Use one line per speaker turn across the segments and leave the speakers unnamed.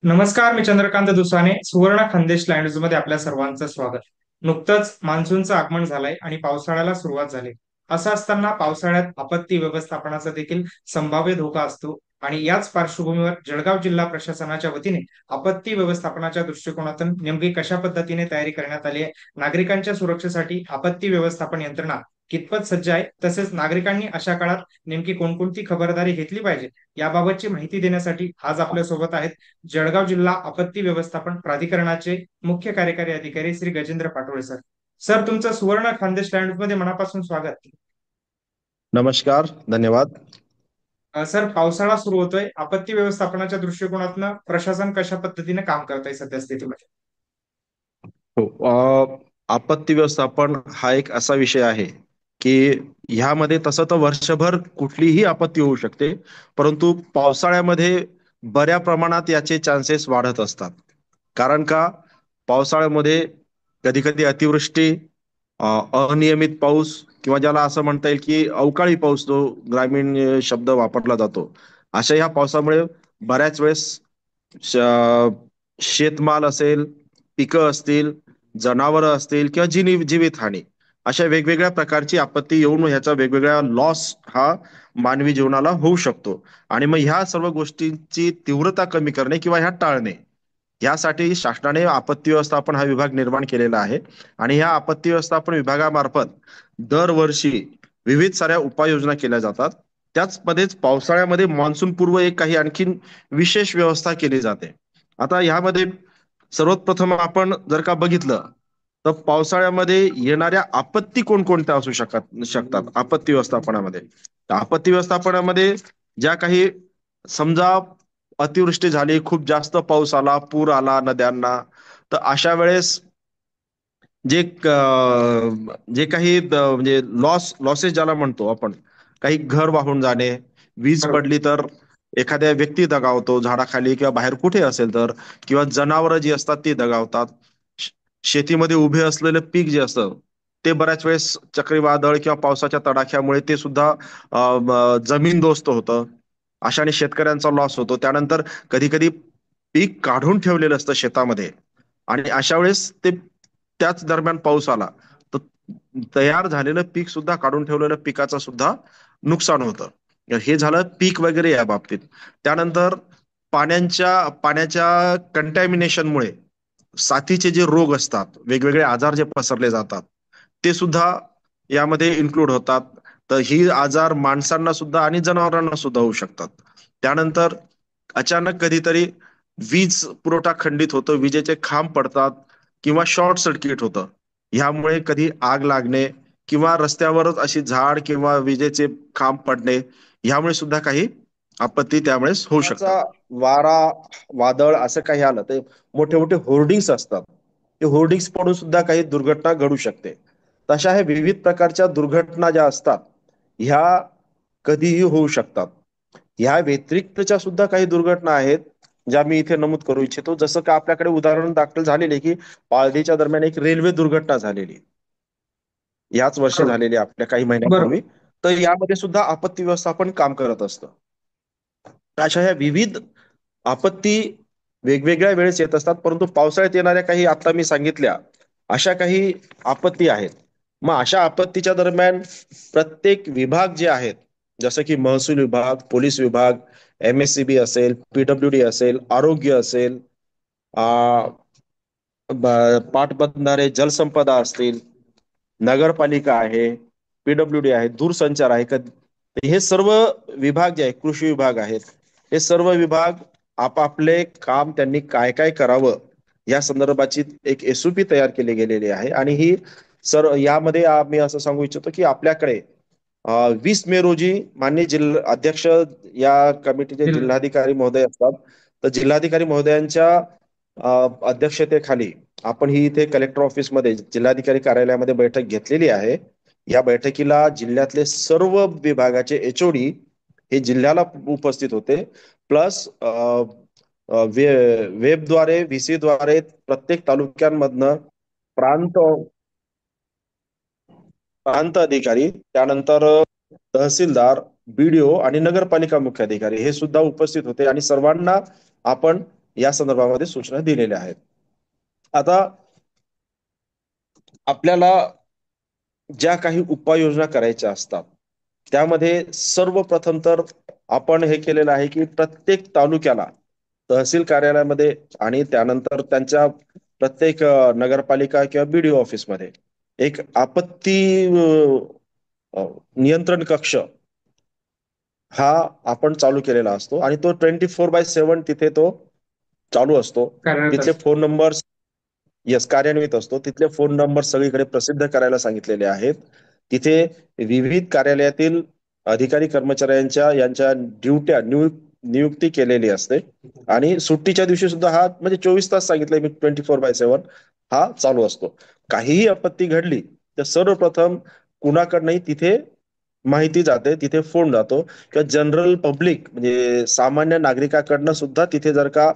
नमस्कार, मी चंद्रकांत दुसाने. सुवर्ण खानदेश लँड्स मध्ये आपल्या सर्वांचं स्वागत. नुकतंच मान्सूनचं आगमन झालंय आणि पावसाळ्याला सुरुवात झाली. असं असताना पावसाळ्यात आपत्ती व्यवस्थापनाचा देखील संभाव्य धोका असतो आणि याच पार्श्वभूमीवर जळगाव जिल्हा प्रशासनाच्या वतीने आपत्ती व्यवस्थापनाच्या दृष्टिकोनातून नेमकी कशा पद्धतीने तयारी करण्यात आली आहे, नागरिकांच्या सुरक्षेसाठी आपत्ती व्यवस्थापन यंत्रणा कितपत सज्ज आहे, तसेच नागरिकांनी अशा काळात नेमकी कोणकोणती खबरदारी घेतली पाहिजे याबाबतची माहिती देण्यासाठी आज आपल्या सोबत आहेत जळगाव जिल्हा आपत्ती व्यवस्थापन प्राधिकरणाचे मुख्य कार्यकारी अधिकारी श्री गजेंद्र पाटोळे सर. सर, तुमचं सुवर्ण खानदेश लँड मध्ये मनापासून स्वागत.
नमस्कार, धन्यवाद.
सर, पावसाळा सुरू होतोय. आपत्ती व्यवस्थापनाच्या दृष्टिकोनातून प्रशासन कशा पद्धतीने काम करत आहे सध्या स्थितीमध्ये?
हो, आपत्ती व्यवस्थापन हा एक असा विषय आहे की ह्यामध्ये तसं तर वर्षभर कुठलीही आपत्ती होऊ शकते, परंतु पावसाळ्यामध्ये बऱ्या प्रमाणात याचे चान्सेस वाढत असतात. कारण का पावसाळ्यामध्ये कधी कधी अतिवृष्टी, अनियमित पाऊस किंवा ज्याला असं म्हणता येईल की अवकाळी पाऊस, जो ग्रामीण शब्द वापरला जातो, अशा ह्या पावसामुळे बऱ्याच वेळेस शेतमाल असेल, पिकं असतील, जनावरं असतील किंवा जीवितहानी, अशा वेगवेगळ्या प्रकारची आपत्ती येऊन ह्याचा वेगवेगळ्या लॉस हा मानवी जीवनाला होऊ शकतो. आणि मग ह्या सर्व गोष्टींची तीव्रता कमी करणे किंवा ह्या टाळणे, यासाठी शासनाने आपत्ती व्यवस्थापन हा विभाग निर्माण केलेला आहे. आणि ह्या आपत्ती व्यवस्थापन विभागामार्फत दरवर्षी विविध साऱ्या उपाययोजना केल्या जातात. त्याचमध्येच पावसाळ्यामध्ये मान्सून पूर्व एक काही आणखीन विशेष व्यवस्था केली जाते. आता ह्यामध्ये सर्वात प्रथम आपण जर का बघितलं, तर पावसाळ्यामध्ये येणाऱ्या आपत्ती कोणकोणत्या असू शकतात आपत्ती व्यवस्थापनामध्ये. तर आपत्ती व्यवस्थापनामध्ये ज्या काही, समजा अतिवृष्टी झाली, खूप जास्त पाऊस आला, पूर आला नद्यांना, तर अशा वेळेस जे काही म्हणजे लॉसेस ज्याला म्हणतो आपण, काही घर वाहून जाणे, वीज
बरोबर.
पडली तर एखाद्या व्यक्ती दगावतो झाडाखाली किंवा बाहेर कुठे असेल तर, किंवा जनावरं जी असतात ती दगावतात. श- शेतीमध्ये उभे असलेलं पीक जे असतं ते बऱ्याच वेळेस चक्रीवादळ किंवा पावसाच्या तडाख्यामुळे ते सुद्धा जमीनदोस्त होतं. अशाने शेतकऱ्यांचा लॉस होतो. त्यानंतर कधी कधी पीक काढून ठेवलेलं असतं शेतामध्ये, आणि अशा वेळेस ते त्याच दरम्यान पाऊस आला तर तयार झालेलं पीक सुद्धा, काढून ठेवलेलं पिकाचं सुद्धा नुकसान होतं. हे झालं पीक वगैरे या बाबतीत. त्यानंतर पाण्याच्या कंटॅमिनेशनमुळे साथीचे जे रोग असतात, वेगवेगळे आजार जे पसरले जातात, ते सुद्धा यामध्ये इन्क्लूड होतात. तर ही आजार माणसांना सुद्धा आणि जनावरांना सुद्धा होऊ शकतात. त्यानंतर अचानक कधीतरी वीज पुरवठा खंडित होतो, विजेचे खांब पडतात किंवा शॉर्ट सर्किट होतं. ह्यामुळे कधी आग लागणे किंवा रस्त्यावरच अशी झाड किंवा विजेचे खांब पडणे, ह्यामुळे सुद्धा काही आपत्ती त्यामुळेच होऊ शकतात. वारा, वादळ असं काही आलं तर मोठे मोठे होर्डिंग्स असतात, ते होर्डिंग्स पडून सुद्धा काही दुर्घटना घडू शकते. तशा ह्या विविध प्रकारच्या दुर्घटना ज्या असतात, ह्या कधीही होऊ शकतात. ह्या व्यतिरिक्तच्या सुद्धा काही दुर्घटना आहेत ज्या मी इथे नमूद करू इच्छितो. जसं का आपल्याकडे उदाहरण दाखल झालेले की पाळदीच्या दरम्यान एक रेल्वे दुर्घटना झालेली, याच वर्षी
बरोबर.
झालेली, आपल्या काही
बरोबर.
महिन्यापूर्वी. तर यामध्ये सुद्धा आपत्ती व्यवस्थापन काम करत असतं. अशा ह्या विविध आपत्ती वेगवेगळ्या वेळेस येत असतात, परंतु पावसाळ्यात येणाऱ्या काही आता मी सांगितल्या अशा काही आपत्ती आहेत. मग अशा आपत्तीच्या दरम्यान प्रत्येक विभाग जे आहेत, जसं की महसूल विभाग, पोलीस विभाग, MSCB असेल, PWD असेल, आरोग्य असेल, आ, पाटबंधारे जलसंपदा असतील, नगरपालिका आहे, PWD आहे, दूरसंचार आहे, हे सर्व विभाग जे आहेत, कृषी विभाग आहेत, हे सर्व विभाग आपापले काम त्यांनी काय काय करावं या संदर्भाची एक SOP तयार केली गेलेली आहे. आणि ही यामध्ये मी असं सांगू इच्छितो की आपल्याकडे 20 मे रोजी माननीय जिल्हा अध्यक्ष या कमिटीचे
जिल्हा.
जिल्हाधिकारी महोदय असतात. तर जिल्हाधिकारी महोदयांच्या अध्यक्षतेखाली आपण ही इथे कलेक्टर ऑफिसमध्ये, जिल्हाधिकारी कार्यालयामध्ये बैठक घेतलेली आहे. या बैठकीला जिल्ह्यातले सर्व विभागाचे HOD हे जिल्ह्याला उपस्थित होते. प्लस वेबद्वारे, VC द्वारे प्रत्येक तालुक्यांमधनं प्रांत प्रांत अधिकारी, त्यानंतर तहसीलदार, BDO आणि नगरपालिका मुख्याधिकारी हे सुद्धा उपस्थित होते. आणि सर्वांना आपण या संदर्भामध्ये सूचना दिलेल्या आहेत. आता आपल्याला ज्या काही उपाययोजना करायच्या असतात त्यामध्ये सर्वप्रथम तर आपण हे केलेलं आहे की प्रत्येक तालुक्याला तहसील कार्यालयामध्ये आणि त्यानंतर त्यांच्या प्रत्येक नगरपालिका किंवा बीडीओ ऑफिसमध्ये एक आपत्ती नियंत्रण कक्ष हा आपण चालू केलेला असतो आणि तो 24/7 तिथे तो चालू असतो.
कार्यरत
तिथले
असतो.
फोन नंबर कार्यान्वित असतो. तिथले फोन नंबर सगळीकडे प्रसिद्ध करायला सांगितलेले आहेत. तिथे विविध कार्यालयातील अधिकारी कर्मचाऱ्यांच्या यांच्या नियुक्ती केलेली असते आणि सुट्टीच्या दिवशी सुद्धा हा म्हणजे 24 तास सांगितलंय मी 24/7 हा चालू असतो. काहीही आपत्ती घडली तर सर्वप्रथम कुणाकडनंही तिथे माहिती जाते, तिथे फोन जातो किंवा जनरल पब्लिक म्हणजे सामान्य नागरिकाकडनं सुद्धा तिथे जर का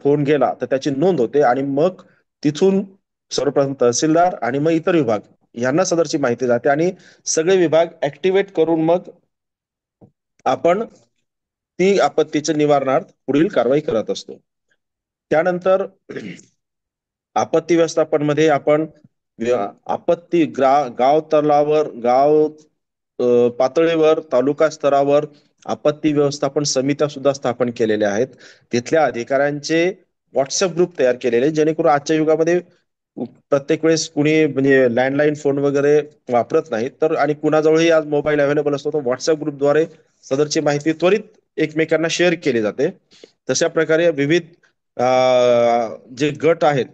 फोन गेला तर त्याची नोंद होते आणि मग तिथून सर्वप्रथम तहसीलदार आणि मग इतर विभाग यांना सदरची माहिती जाते आणि सगळे विभाग ऍक्टिव्हेट करून मग आपण ती आपत्तीच्या निवारणार्थ पुढील कारवाई करत असतो. त्यानंतर आपत्ती व्यवस्थापन मध्ये आपण गाव तलावर गाव पातळीवर तालुका स्तरावर आपत्ती व्यवस्थापन समित्या सुद्धा स्थापन केलेल्या आहेत. तिथल्या अधिकाऱ्यांचे व्हॉट्सअप ग्रुप तयार केलेले जेणेकरून आजच्या युगामध्ये प्रत्येक वेळेस कुणी म्हणजे लँडलाईन फोन वगैरे वापरत नाही तर आणि कुणाजवळही आज मोबाईल अवेलेबल असतो तर व्हॉट्सअप ग्रुपद्वारे सदरची माहिती त्वरित एकमेकांना शेअर केली जाते. तशा प्रकारे विविध जे गट आहेत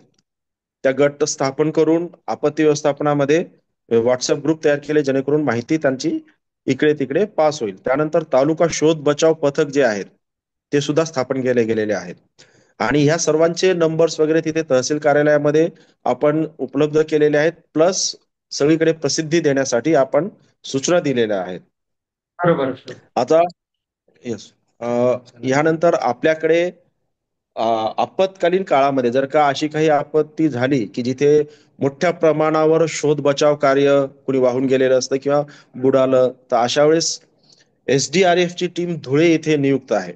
त्या गट स्थापन करून आपत्ती व्यवस्थापनामध्ये व्हॉट्सअप ग्रुप तयार केले जेणेकरून माहिती त्यांची इकडे तिकडे पास होईल. त्यानंतर तालुका शोध बचाव पथक जे आहेत ते सुद्धा स्थापन केले गेलेले आहेत आणि ह्या सर्वांचे नंबर्स वगैरे तिथे तहसील कार्यालयामध्ये आपण उपलब्ध केलेले आहेत. प्लस सगळीकडे प्रसिद्धी देण्यासाठी आपण सूचना दिलेल्या आहेत.
बरोबर.
आता येस ह्यानंतर आपल्याकडे आपत्कालीन काळामध्ये जर का अशी काही आपत्ती झाली की जिथे मोठ्या प्रमाणावर शोध बचाव कार्य कुणी वाहून गेलेलं असतं किंवा बुडालं तर अशा वेळेस SDRF ची टीम धुळे येथे नियुक्त आहे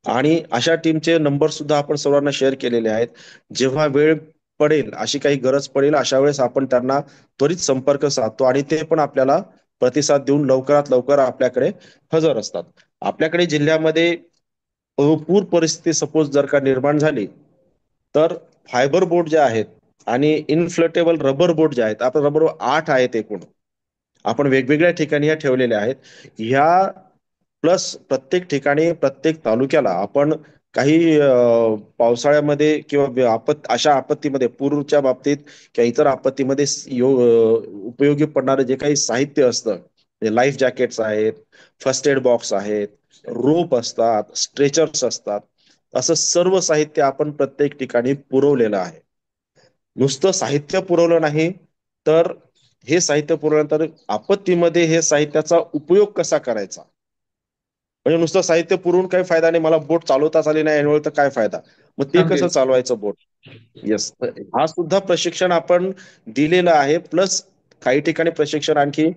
आणि अशा टीमचे नंबर सुद्धा आपण सर्वांना शेअर केलेले आहेत. जेव्हा वेळ पडेल अशी काही गरज पडेल अशा वेळेस आपण त्यांना त्वरित संपर्क साधतो आणि ते पण आपल्याला प्रतिसाद देऊन लवकरात लवकर आपल्याकडे हजर असतात. आपल्याकडे जिल्ह्यामध्ये पूर परिस्थिती सपोज जर का निर्माण झाली तर फायबर बोट जे आहेत आणि इन्फ्लेटेबल रबर बोट जे आहेत आपण रबर 8 आहेत एकूण आपण वेगवेगळ्या ठिकाणी ह्या ठेवलेल्या आहेत. ह्या प्लस प्रत्येक ठिकाणी प्रत्येक तालुक्याला आपण काही पावसाळ्यामध्ये किंवा अशा आपत्तीमध्ये पूरच्या बाबतीत किंवा इतर आपत्तीमध्ये उपयोगी पडणारं जे काही साहित्य असतं लाईफ जॅकेट्स आहेत, फर्स्ट एड बॉक्स आहेत, रोप असतात, स्ट्रेचर्स असतात, असं सर्व साहित्य आपण प्रत्येक ठिकाणी पुरवलेलं आहे. नुसतं साहित्य पुरवलं नाही तर हे साहित्य पुरवल्यानंतर आपत्तीमध्ये हे साहित्याचा उपयोग कसा करायचा म्हणजे नुसतं साहित्य पुरवून काही फायदा नाही. मला बोट चालवताच आली नाही ऐनवेळी तर काय फायदा. मग ते कसं
अगदीच.
चालवायचं बोट. येस हा सुद्धा प्रशिक्षण आपण दिलेलं आहे. प्लस काही ठिकाणी प्रशिक्षण आणखी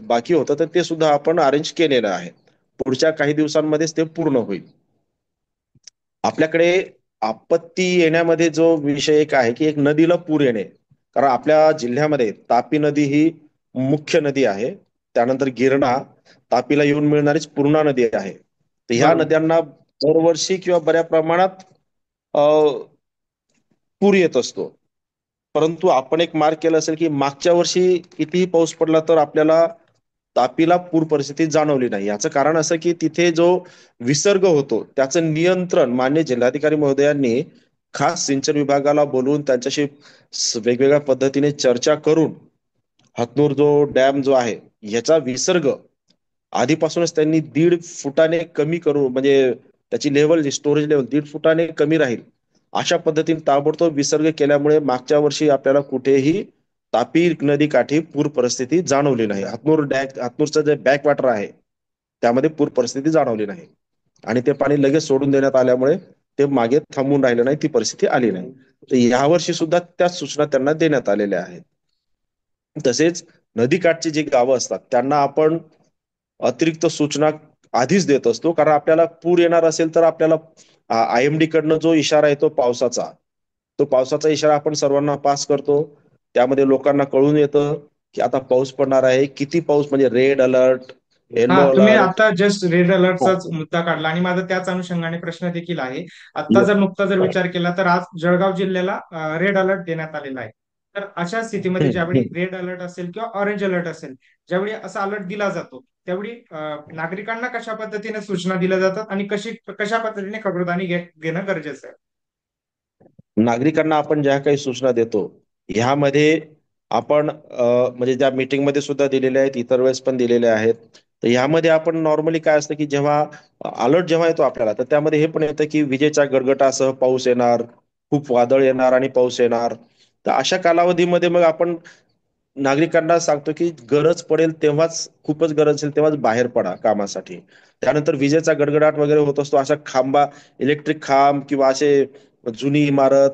बाकी होतं तर ते सुद्धा आपण अरेंज केलेलं आहे. पुढच्या काही दिवसांमध्येच ते पूर्ण होईल. आपल्याकडे आपत्ती येण्यामध्ये जो विषय एक आहे की एक नदीला पूर येणे कारण आपल्या जिल्ह्यामध्ये तापी नदी ही मुख्य नदी आहे. त्यानंतर गिरणा तापीला येऊन मिळणारीच पूर्णा नदी आहे. तर ह्या
बरोबर.
नद्यांना दरवर्षी किंवा बऱ्या प्रमाणात पूर येत असतो. परंतु आपण एक मार्क केलं असेल की मागच्या वर्षी कितीही पाऊस पडला तर आपल्याला तापीला पूर परिस्थिती जाणवली नाही. याचं कारण असं की तिथे जो विसर्ग होतो त्याचं नियंत्रण मान्य जिल्हाधिकारी महोदयांनी खास सिंचन विभागाला बोलवून त्यांच्याशी वेगवेगळ्या पद्धतीने चर्चा करून हतनूर जो डॅम जो आहे याचा विसर्ग आधीपासूनच त्यांनी 1.5 फुटाने कमी करू म्हणजे त्याची लेवल स्टोरेज लेवल 1.5 फुटाने कमी राहील अशा पद्धतीने ताबडतोब विसर्ग केल्यामुळे मागच्या वर्षी आपल्याला कुठेही तापी नदी काठी पूर परिस्थिती जाणवली नाही. हतनूरचं जे बॅक वॉटर आहे त्यामध्ये पूर परिस्थिती जाणवली नाही आणि ते पाणी लगेच सोडून देण्यात आल्यामुळे ते मागे थांबून राहिलं नाही ती परिस्थिती आली नाही. तर यावर्षी सुद्धा त्याच सूचना त्यांना देण्यात आलेल्या आहेत. तसेच नदीकाठची जी गावं असतात त्यांना आपण अतिरिक्त सूचना आधीच देत असतो, कारण आपल्याला पूर येणार असेल तर आपल्याला IMD कडनं जो इशारा येतो पावसाचा, तो पावसाचा इशारा आपण सर्वांना पास करतो. त्यामध्ये लोकांना कळून येतं की आता पाऊस पडणार आहे. किती पाऊस म्हणजे रेड अलर्ट,
हा,
येल्लो
तुम्ही
अलर्ट.
आता जस्ट रेड
हो.
अलर्टचाच मुद्दा काढला आणि माझा त्याच अनुषंगाने प्रश्न देखील आहे. आता
Yes.
जर नुकता जर विचार केला तर आज जळगाव जिल्ह्याला रेड अलर्ट देण्यात आलेला आहे. तर अशा स्थितीमध्ये
हम्म,
ज्यावेळी
हम्म.
रेड अलर्ट असेल किंवा ऑरेंज अलर्ट असेल, ज्यावेळी असा अलर्ट दिला जातो त्यावेळी नागरिकांना कशा पद्धतीने सूचना दिल्या जातात आणि कशा पद्धतीने खबरदारी घेणं गरजेचं आहे.
नागरिकांना आपण ज्या काही सूचना देतो, ह्यामध्ये आपण म्हणजे ज्या मीटिंग मध्ये सुद्धा दिलेल्या आहेत, इतर वेळेस पण दिलेल्या आहेत. तर ह्यामध्ये आपण नॉर्मली काय असतं की जेव्हा अलर्ट जेव्हा येतो आपल्याला, तर त्यामध्ये हे पण येतं की विजेच्या गडगडासह पाऊस येणार, खूप वादळ येणार आणि पाऊस येणार. तर अशा कालावधीमध्ये मग आपण नागरिकांना सांगतो की गरज पडेल तेव्हाच, खूपच गरज असेल तेव्हाच बाहेर पडा कामासाठी. त्यानंतर विजेचा गडगडाट वगैरे होत असतो, अशा खांबा, इलेक्ट्रिक खांब किंवा असे जुनी इमारत,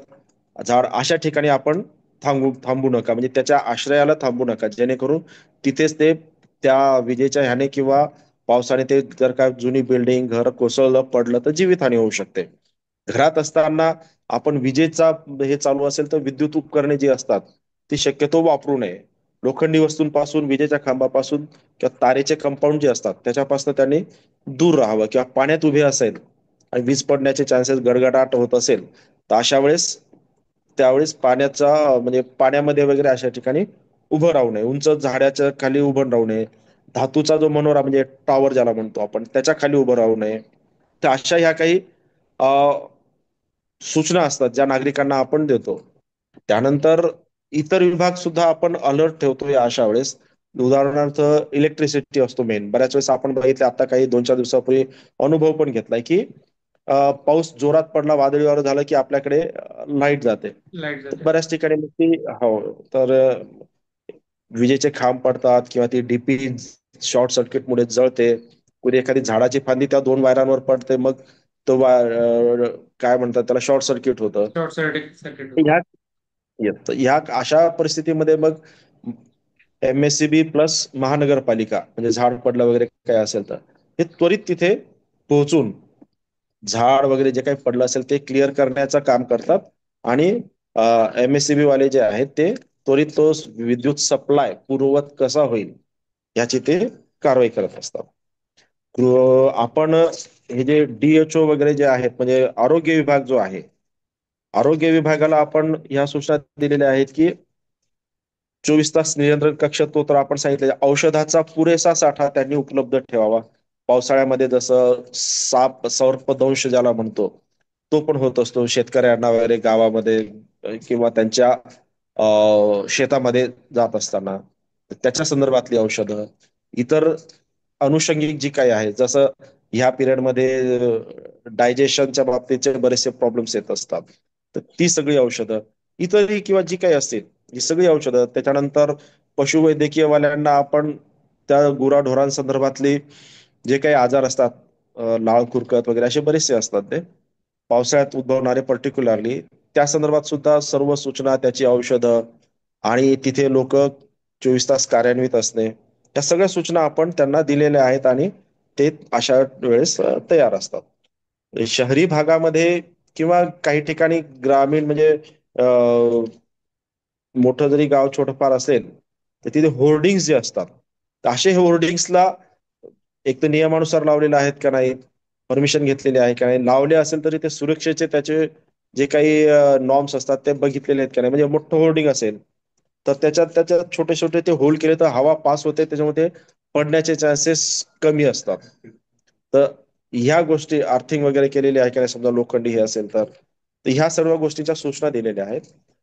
झाड, अशा ठिकाणी आपण थांबू नका, म्हणजे त्याच्या आश्रयाला थांबू नका, जेणेकरून तिथेच ते त्या विजेच्या ह्याने किंवा पावसाने ते जर का जुनी बिल्डिंग, घर कोसळलं पडलं तर जीवितहानी होऊ शकते. घरात असताना आपण विजेचा हे चालू असेल तर विद्युत उपकरणे जी असतात ती शक्यतो वापरू नये. लोखंडी वस्तूंपासून, विजेच्या खांबापासून किंवा तारेचे कंपाऊंड जे असतात त्याच्यापासून त्यांनी दूर राहावं. किंवा पाण्यात उभे असेल आणि वीज पडण्याचे चान्सेस, गडगडाट होत असेल, तर अशा वेळेस त्यावेळेस पाण्याचा म्हणजे पाण्यामध्ये वगैरे अशा ठिकाणी उभं राहू नये. उंच झाडाच्या खाली उभं राहू नये. धातूचा जो मनोरा म्हणजे टॉवर ज्याला म्हणतो आपण, त्याच्या खाली उभं राहू नये. तर अशा ह्या काही अ, सूचना असतात ज्या नागरिकांना आपण देतो. त्यानंतर इतर विभाग सुद्धा आपण अलर्ट ठेवतो या अशा वेळेस. उदाहरणार्थ इलेक्ट्रिसिटी असतो मेन. बऱ्याच वेळेस आपण बघितलं, आता काही 2-4 दिवसापूर्वी अनुभव पण घेतलाय की पाऊस जोरात पडला, वादळी वारं झालं की आपल्याकडे लाईट जाते.
लाईट
तर
जाते.
बऱ्याच ठिकाणी मग ती, हो, तर विजेचे खांब पडतात किंवा ती डीपी शॉर्ट सर्किटमुळे जळते. कुठे एखादी झाडाची फांदी त्या 2 वायरांवर पडते, मग तो काय म्हणतात त्याला, शॉर्ट सर्किट होतं.
शॉर्ट सर्किट होतो.
ह्या ह्या अशा परिस्थितीमध्ये मग MSCB प्लस महानगरपालिका, म्हणजे झाड पडलं वगैरे काय असेल तर हे त्वरित तिथे पोहोचून झाड वगैरे जे काही पडलं असेल ते क्लिअर करण्याचं काम करतात. आणि MSCB वाले जे आहेत ते त्वरित तो विद्युत सप्लाय पूर्ववत कसा होईल याची ते कारवाई करत असतात. आपण हे जे DHO वगैरे जे आहेत, म्हणजे आरोग्य विभाग जो आहे, आरोग्य विभागाला आपण ह्या सूचना दिलेल्या आहेत की 24 तास नियंत्रण कक्ष, तो तर आपण सांगितलं, औषधाचा पुरेसा साठा त्यांनी उपलब्ध ठेवावा. पावसाळ्यामध्ये जसं साप सर्पदंश ज्याला म्हणतो, तो पण होत असतो शेतकऱ्यांना वगैरे गावामध्ये, किंवा त्यांच्या शेतामध्ये जात असताना. त्याच्या संदर्भातली औषधं, इतर अनुषंगिक जी काही आहे, जसं ह्या पिरियडमध्ये डायजेशनच्या बाबतीचे बरेचसे प्रॉब्लेम्स येत असतात, तर ती सगळी औषधं, इतरही किंवा जी काही असतील ही सगळी औषधं. त्याच्यानंतर पशुवैद्यकीय वाल्यांना आपण त्या गुराढोरांसंदर्भातली जे काही आजार असतात, लाळ खुरकत वगैरे असे बरेचसे असतात, ते पावसाळ्यात उद्भवणारे पर्टिक्युलरली, त्या संदर्भात सुद्धा सर्व सूचना, त्याची औषधं, आणि तिथे लोक 24 तास कार्यान्वित असणे, या सगळ्या सूचना आपण त्यांना दिलेल्या आहेत आणि ते अशा वेळेस तयार असतात. शहरी भागामध्ये किंवा काही ठिकाणी ग्रामीण, म्हणजे मोठं जरी गाव छोटंफार असेल तर तिथे होर्डिंग्स जे असतात, तर असे हे होर्डिंग्सला एक तर नियमानुसार लावलेले आहेत का नाही, परमिशन घेतलेली आहे का नाही, लावले असेल तरी ते सुरक्षेचे त्याचे जे काही नॉर्म्स असतात ते बघितलेले आहेत का नाही. म्हणजे मोठं होर्डिंग असेल तर त्याच्यात त्याच्यात छोटे छोटे ते होल केले तर हवा पास होते, त्याच्यामध्ये पडण्याचे चान्सेस कमी असतात. तर ह्या गोष्टी अर्थिंग वगैरे केलेली आहे का नाही, समजा लोखंडी हे असेल तर ह्या सर्व गोष्टींच्या सूचना दिलेल्या आहेत.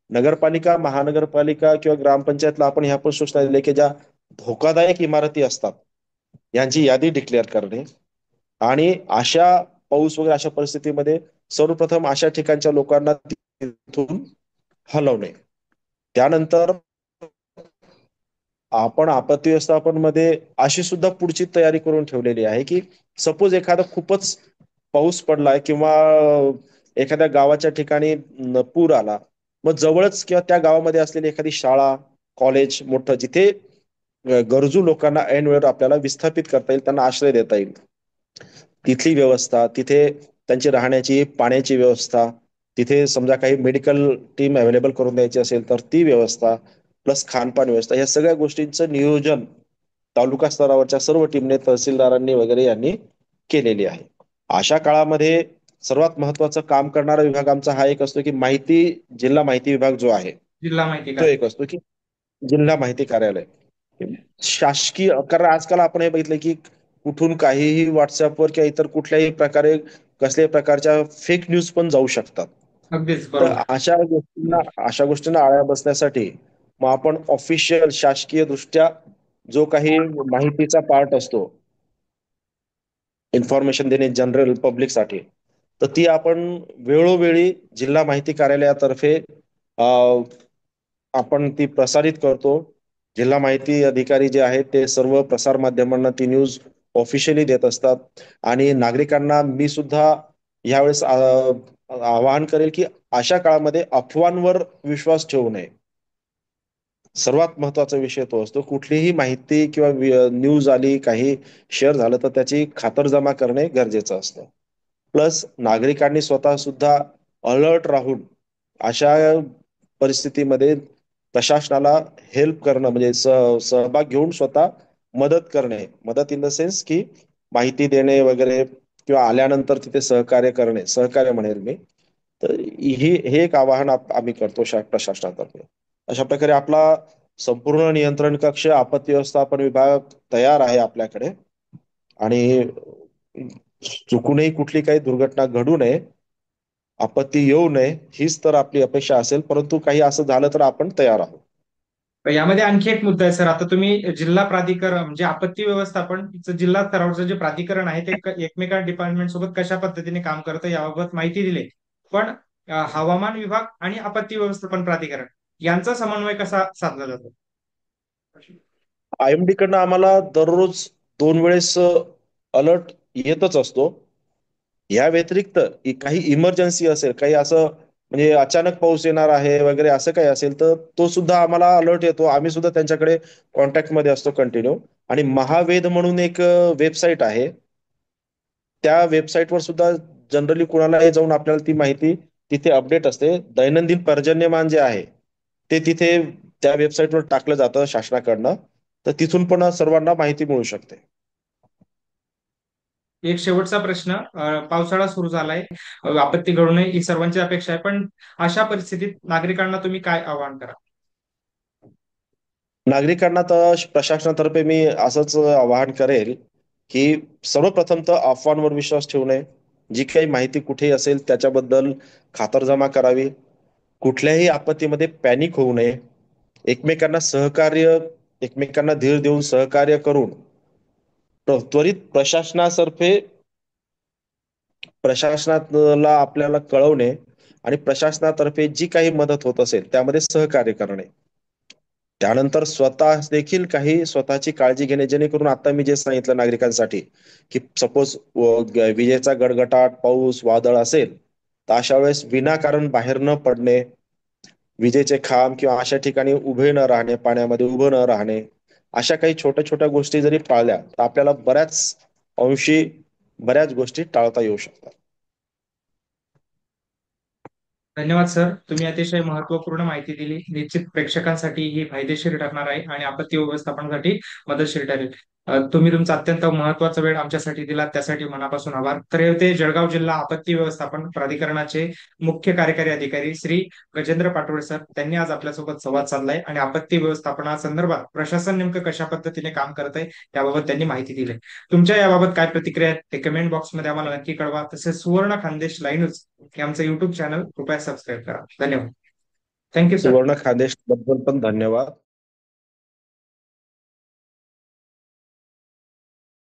नगरपालिका, महानगरपालिका किंवा ग्रामपंचायतला आपण ह्या पण सूचना दिल्या की ज्या धोकादायक इमारती असतात यांची यादी डिक्लेअर करणे, आणि अशा पाऊस वगैरे अशा परिस्थितीमध्ये सर्वप्रथम अशा ठिकाणच्या लोकांना तिथून हलवणे. त्यानंतर आपण आपत्ती व्यवस्थापन मध्ये अशी सुद्धा पुढची तयारी करून ठेवलेली आहे की सपोज एखादा खूपच पाऊस पडलाय किंवा एखाद्या गावाच्या ठिकाणी पूर आला, मग जवळच किंवा त्या गावामध्ये असलेली एखादी शाळा, कॉलेज मोठं, जिथे गरजू लोकांना ऐन वेळेवर आपल्याला विस्थापित करता येईल, त्यांना आश्रय देता येईल, तिथली व्यवस्था, तिथे त्यांची राहण्याची पाण्याची व्यवस्था, तिथे समजा काही मेडिकल टीम अवेलेबल करून द्यायची असेल तर ती व्यवस्था, प्लस खानपान व्यवस्था, या सगळ्या गोष्टींचं नियोजन तालुका स्तरावरच्या सर्व टीमने, तहसीलदारांनी वगैरे यांनी केलेली आहे. अशा काळामध्ये सर्वात महत्वाचं काम करणारा विभाग आमचा हा एक असतो की जिल्हा माहिती विभाग जो आहे
जिल्हा माहिती
तो
कार्यालय.
एक असतो की जिल्हा माहिती कार्यालय. शासकीय, कारण आजकाल आपण हे बघितलं की कुठून काहीही व्हॉट्सअपवर किंवा इतर कुठल्याही प्रकारे कसल्याही प्रकारच्या फेक न्यूज पण जाऊ शकतात.
अगदीच
तर
बरोबर.
अशा गोष्टींना आळा बसण्यासाठी मग आपण ऑफिशियल शासकीय दृष्ट्या जो काही माहितीचा पार्ट असतो, इन्फॉर्मेशन देणे जनरल पब्लिकसाठी, तर ती आपण वेळोवेळी जिल्हा माहिती कार्यालयातर्फे अ, आपण ती प्रसारित करतो. जिल्हा माहिती अधिकारी जे आहेत ते सर्व प्रसार माध्यमांना ती न्यूज ऑफिशियली देत असतात. आणि नागरिकांना मी सुद्धा यावेळेस आवाहन करेल की अशा काळामध्ये अफवांवर विश्वास ठेवू नये. सर्वात महत्वाचा विषय तो असतो. कुठलीही माहिती किंवा न्यूज आली, काही शेअर झालं तर त्याची खातरजमा करणे गरजेचं असतं. प्लस नागरिकांनी स्वतः सुद्धा अलर्ट राहून अशा परिस्थितीमध्ये प्रशासनाला हेल्प करणं, म्हणजे सहभाग घेऊन स्वतः मदत करणे. मदत इन द सेन्स की माहिती देणे वगैरे, किंवा आल्यानंतर तिथे सहकार्य करणे, सहकार्य म्हणेल मी. तर हे एक आवाहन आम्ही करतो प्रशासनातर्फे. अशा प्रकारे आपला संपूर्ण नियंत्रण कक्ष, आपत्ती व्यवस्थापन विभाग तयार आहे आपल्याकडे. आणि चुकूनही कुठली काही दुर्घटना घडू नये, आपत्ती येऊ नये, हीच तर आपली अपेक्षा असेल. परंतु काही असं झालं तर आपण तयार आहोत.
तर यामध्ये आणखी एक मुद्दा आहे सर. आता तुम्ही जिल्हा प्राधिकरण म्हणजे आपत्ती व्यवस्थापन जिल्हा स्तरावरचं जे प्राधिकरण आहे ते एकमेका डिपार्टमेंट सोबत कशा पद्धतीने काम करतं याबाबत माहिती दिली. पण हवामान विभाग आणि आपत्ती व्यवस्थापन प्राधिकरण यांचा समन्वय कसा साधला जातो?
आयएमडी कडनं आम्हाला दररोज 2 वेळेस अलर्ट येतच असतो. या व्यतिरिक्त काही इमर्जन्सी असेल, काही असं म्हणजे अचानक पाऊस येणार आहे वगैरे असं काही असेल तर तो सुद्धा आम्हाला अलर्ट येतो. आम्ही सुद्धा त्यांच्याकडे कॉन्टॅक्टमध्ये असतो कंटिन्यू. आणि महावेद म्हणून एक वेबसाईट आहे, त्या वेबसाईटवर सुद्धा जनरली कुणालाही जाऊन आपल्याला ती माहिती तिथे अपडेट असते. दैनंदिन पर्जन्यमान जे आहे ते तिथे त्या वेबसाईटवर टाकलं जातं शासनाकडनं. तर तिथून पण सर्वांना माहिती मिळू शकते.
एक शेवटचा प्रश्न. पावसाळा सुरू झालाय. आपत्ती घडू नये ही सर्वांची अपेक्षा आहे, पण अशा परिस्थितीत नागरिकांना तुम्ही काय आवाहन करा?
नागरिकांना तर प्रशासनातर्फे मी असंच आवाहन करेल की सर्वप्रथम तर अफवांवर विश्वास ठेवू नये. जी काही माहिती कुठेही असेल त्याच्याबद्दल खातरजमा करावी. कुठल्याही आपत्तीमध्ये पॅनिक होऊ नये. एकमेकांना सहकार्य एकमेकांना धीर देऊन सहकार्य करून त्वरित प्रशासनाला आपल्याला कळवणे, आणि प्रशासनातर्फे जी काही मदत होत असेल त्यामध्ये सहकार्य करणे. त्यानंतर स्वतः देखील काही स्वतःची काळजी घेणे, जेणेकरून आता मी जे सांगितलं नागरिकांसाठी की सपोज विजेचा गडगडाट, पाऊस, वादळ असेल तर अशा वेळेस विनाकारण बाहेर न पडणे, विजेचे खांब किंवा अशा ठिकाणी उभे न राहणे, पाण्यामध्ये उभं न राहणे, अशा काही छोट्या छोट्या गोष्टी जरी टाळल्या तर आपल्याला अंशी बऱ्याच गोष्टी टाळता येऊ शकतात.
धन्यवाद सर. तुम्ही अतिशय महत्त्वपूर्ण माहिती दिली. निश्चित प्रेक्षकांसाठी ही फायदेशीर ठरणार आहे आणि आपत्ती व्यवस्थापनासाठी मदतशीर ठरेल. तुम्ही तुमचा अत्यंत महत्त्वाचा वेळ आमच्यासाठी दिला त्यासाठी मनापासून आभार. तर हे होते जळगाव जिल्हा आपत्ती व्यवस्थापन प्राधिकरणाचे मुख्य कार्यकारी अधिकारी श्री गजेंद्र पाटोळे सर. त्यांनी आज आपल्यासोबत संवाद साधलाय आणि आपत्ती व्यवस्थापनासंदर्भात प्रशासन नेमकं कशा पद्धतीने काम करत आहे त्याबाबत त्यांनी माहिती दिली. तुमच्या याबाबत काय प्रतिक्रिया आहेत ते कमेंट बॉक्समध्ये आम्हाला नक्की कळवा. तसेच सुवर्ण खानदेश लाईव्ह हे आमचं युट्यूब चॅनल कृपया सबस्क्राईब करा. धन्यवाद. Thank you sir.
सुवर्ण खानदेश बद्दल पण धन्यवाद.